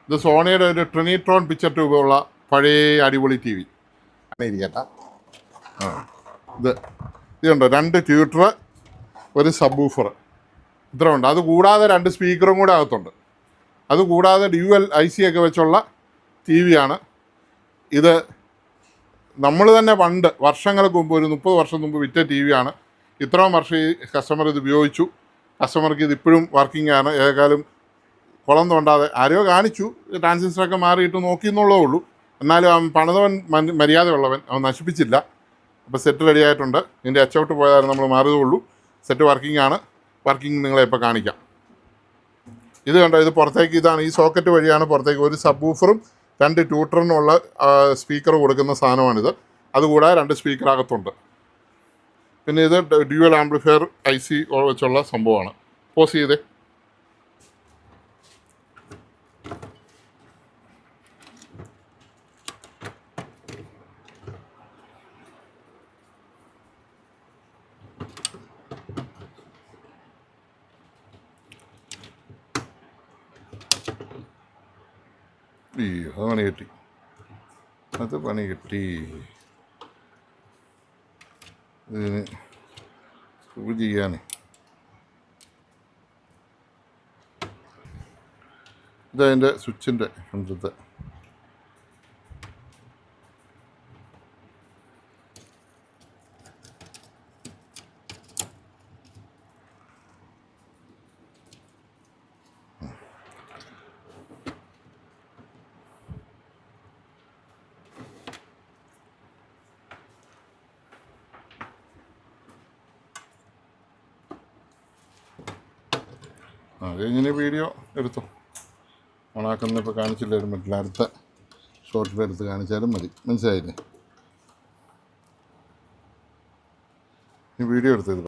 ഇത് സോണിയുടെ ഒരു ട്രിനിട്രോൺ പിക്ചർ ട്യൂബുള്ള പഴയ അടിപൊളി ടി വി അങ്ങനെ ഇരിക്കട്ടെ. ഇത് ഇതുണ്ടോ, 2 ട്യൂട്ടർ, ഒരു സബ് വൂഫർ, ഇത്ര ഉണ്ട്. അതുകൂടാതെ 2 സ്പീക്കറും കൂടെ അകത്തുണ്ട്. അതുകൂടാതെ ഡ്യുവൽ IC ഒക്കെ വെച്ചുള്ള ടി വിയാണ് ഇത്. നമ്മൾ തന്നെ പണ്ട് വർഷങ്ങൾക്ക് മുമ്പ്, ഒരു 30 വർഷം മുമ്പ് വിറ്റ ടി വിയാണ്. ഇത്രയും വർഷം ഈ കസ്റ്റമർ ഇത് ഉപയോഗിച്ചു. കസ്റ്റമർക്ക് ഇത് ഇപ്പോഴും വർക്കിംഗ് ആണ്. ഏതായാലും കുളം തോണ്ടാതെ ആരോ കാണിച്ചു, ട്രാൻസിസ്റ്ററൊക്കെ മാറിയിട്ട് നോക്കി എന്നുള്ളതേ ഉള്ളൂ. എന്നാലും അവൻ പണിതവൻ മര്യാദയുള്ളവൻ, അവൻ നശിപ്പിച്ചില്ല. അപ്പോൾ സെറ്റ് റെഡി ആയിട്ടുണ്ട്. ഇതിൻ്റെ ഔട്ട് പോയാലും നമ്മൾ മാറിയതേ ഉള്ളൂ. സെറ്റ് വർക്കിംഗ് ആണ്. വർക്കിംഗ് നിങ്ങളെ ഇപ്പോൾ കാണിക്കാം. ഇത് കണ്ടോ, ഇത് പുറത്തേക്ക്, ഇതാണ് ഈ സോക്കറ്റ് വഴിയാണ് പുറത്തേക്ക്. ഒരു സബ് വൂഫറും 2 ട്യൂട്ടറിനുള്ള സ്പീക്കർ കൊടുക്കുന്ന സാധനമാണിത്. അതുകൂടാതെ 2 സ്പീക്കർ അകത്തുണ്ട്. പിന്നെ ഇത് ഡ്യുവൽ ആംപ്ലിഫയർ IC വെച്ചുള്ള സംഭവമാണ്. പോസ് ചെയ്തേ. അത് പണി കിട്ടി, അത് പണി കിട്ടി. ഇതിന് സൂചി ചെയ്യാനേ, ഇതതിൻ്റെ സ്വിച്ചിൻ്റെ ഫ്രണ്ടത്തെ. അത് കഴിഞ്ഞ് വീഡിയോ എടുത്തോ. ഓണാക്കുന്ന ഇപ്പോൾ കാണിച്ചില്ലാലും പറ്റില്ല, അടുത്ത ഷോർട്ടിൽ എടുത്ത് കാണിച്ചാലും മതി. മനസ്സിലായില്ലേ? ഈ വീഡിയോ എടുത്തത്